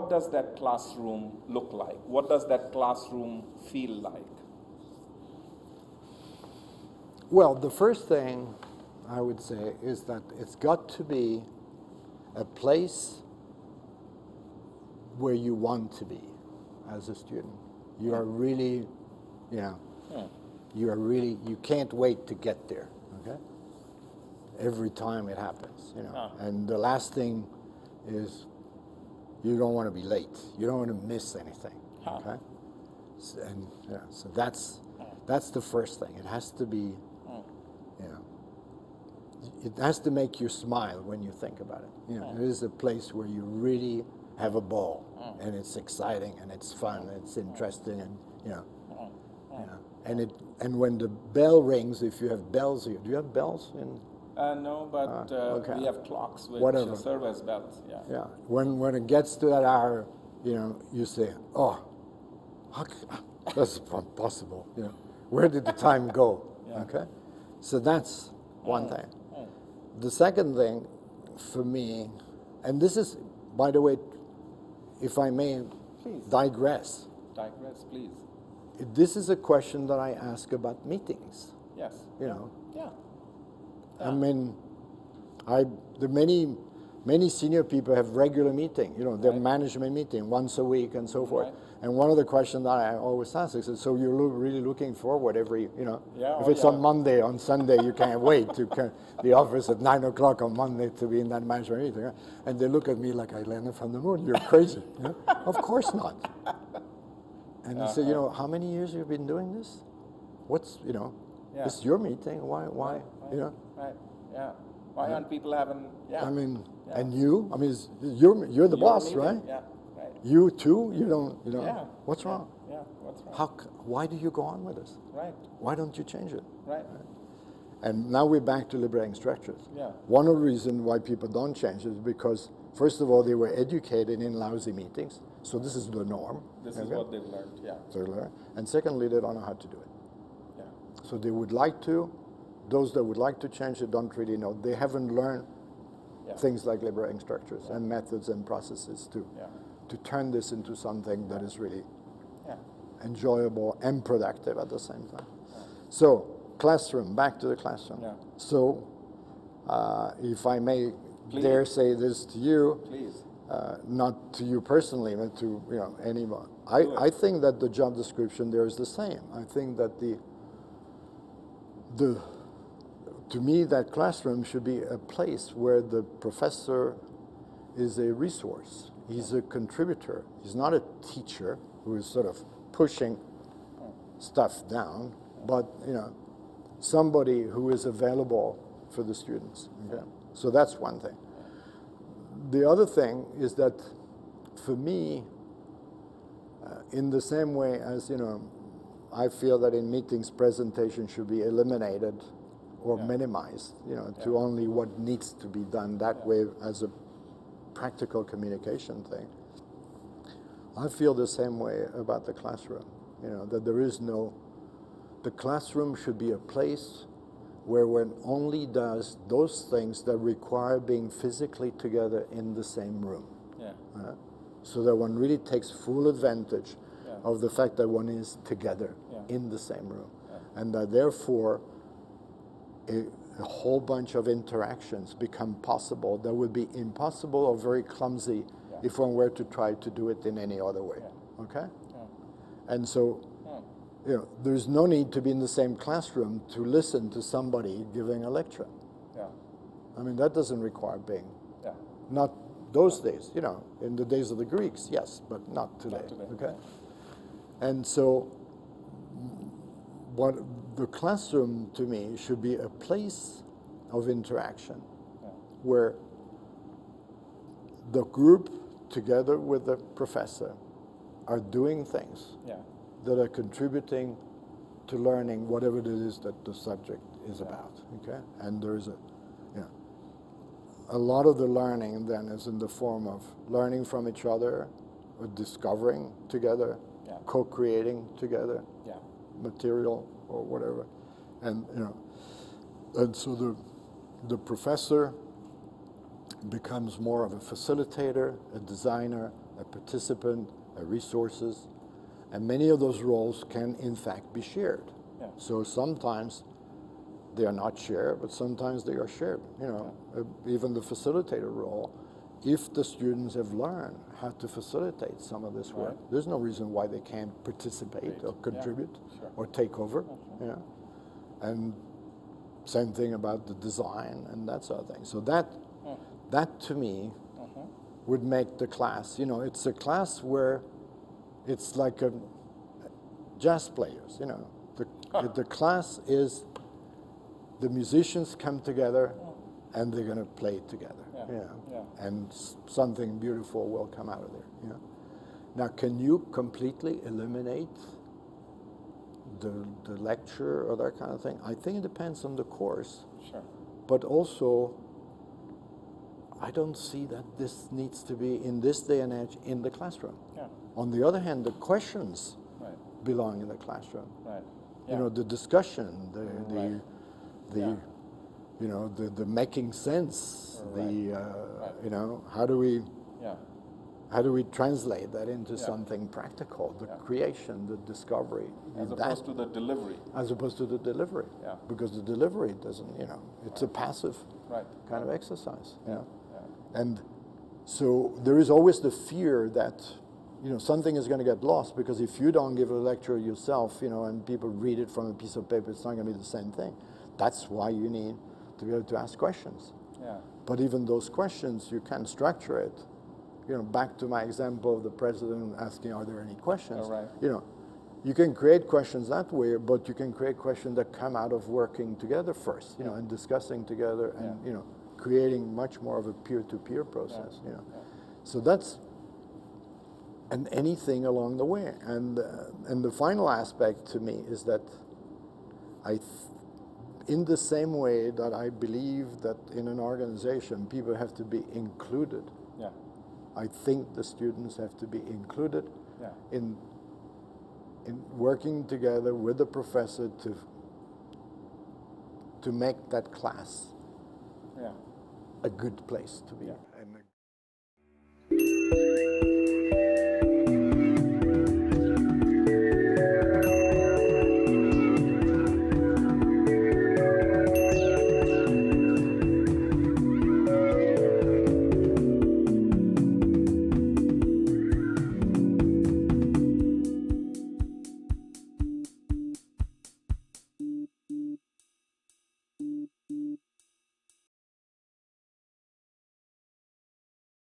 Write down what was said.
what does that classroom look like? What does that classroom feel like? Well, the first thing I would say is that it's got to be a place where you want to be as a student. You are really, you can't wait to get there, okay? Every time it happens, And the last thing is you don't want to be late. You don't want to miss anything, okay? So that's the first thing. It has to be, it has to make you smile when you think about it. It is a place where you really have a ball, and it's exciting, and it's fun, and it's interesting, and and when the bell rings, if you have bells here, do you have bells in? No, but we have clocks which serve as bells. Yeah. When it gets to that hour, you say, "Oh, that's impossible." Where did the time go? Okay, so that's one thing. The second thing, for me, and this is, by the way, if I may, please digress. Digress, please. This is a question that I ask about meetings. Yes. Yeah. I mean, the many senior people have regular meeting. Their management meeting once a week and so forth. Right. And one of the questions that I always ask is, so you're really looking forward every, if it's on Monday, on Sunday, you can't wait to the office at 9 o'clock on Monday to be in that management meeting. Right? And they look at me like I landed from the moon. You're crazy. Of course not. And they say, how many years you've been doing this? What's, it's your meeting. Why? Right. Yeah. Why aren't people having? Yeah. I mean, and you? I mean, you're the boss, meeting. right? Yeah. Right. You too? You don't. Yeah. What's wrong? Yeah. What's wrong? Why do you go on with this? Right. Why don't you change it? Right. And now we're back to liberating structures. Yeah. One of the reasons why people don't change is because, first of all, they were educated in lousy meetings, so this is the norm. This is what they've learned. Yeah. So they learn. And secondly, they don't know how to do it. Yeah. So they would like to. Those that would like to change it don't really know. They haven't learned things like liberating structures and methods and processes to turn this into something that is really enjoyable and productive at the same time. Yeah. So, classroom, back to the classroom. Yeah. So, if I may dare say this to you, please. Not to you personally, but to anyone. I think that the job description there is the same. I think that to me, that classroom should be a place where the professor is a resource. He's a contributor. He's not a teacher who is sort of pushing stuff down, but somebody who is available for the students. Okay? So that's one thing. The other thing is that, for me, in the same way as I feel that in meetings presentation should be eliminated or minimized, to only what needs to be done that way as a practical communication thing. I feel the same way about the classroom, that the classroom should be a place where one only does those things that require being physically together in the same room. Yeah. So that one really takes full advantage of the fact that one is together in the same room. Yeah. And that therefore a whole bunch of interactions become possible that would be impossible or very clumsy if one were to try to do it in any other way. Yeah. Okay? Yeah. And so there's no need to be in the same classroom to listen to somebody giving a lecture. Yeah. I mean, that doesn't require being. Yeah. Not those days, in the days of the Greeks, yes, but not today. Okay? And so what the classroom, to me, should be a place of interaction where the group, together with the professor, are doing things that are contributing to learning whatever it is that the subject is about. Okay, and there's a lot of the learning then is in the form of learning from each other, or discovering together, co-creating together, material or whatever, and and so the professor becomes more of a facilitator, a designer, a participant, a resources, and many of those roles can in fact be shared. Yeah. So sometimes they are not shared, but sometimes they are shared. You know, even the facilitator role, if the students have learned how to facilitate some of this work, Right. there's no reason why they can't participate or contribute Sure. or take over. Sure. You know, and same thing about the design and that sort of thing. So that to me would make the class, you know, it's a class where it's like a jazz players, you know. The class is the musicians come together and they're going to play together. Yeah. You know, Yeah. and something beautiful will come out of there. You know? Now, can you completely eliminate the lecture or that kind of thing? I think it depends on the course. Sure. But also, I don't see that this needs to be, in this day and age, in the classroom. Yeah. On the other hand, the questions Right. belong in the classroom. Right. You Yeah. know, the discussion, the Yeah. you know, the making sense, Right. you know, how do we translate that into Yeah. something practical? The creation, the discovery, As opposed to the delivery. as opposed to the delivery. Yeah. Because the delivery doesn't, you know, it's a passive Right. kind of exercise. You know? Yeah. And so there is always the fear that, you know, something is going to get lost, because if you don't give a lecture yourself, you know, and people read it from a piece of paper, it's not going to be the same thing. That's why you need to be able to ask questions. Yeah. But even those questions, you can structure it. You know, back to my example of the president asking, are there any questions? All right. You know, you can create questions that way, but you can create questions that come out of working together first, you know, and discussing together and, you know, creating much more of a peer-to-peer process, you know. So that's, and anything along the way. And the final aspect to me is that in the same way that I believe that in an organization people have to be included, Yeah. I think the students have to be included Yeah. in working together with the professor to make that class Yeah. a good place to be. Yeah.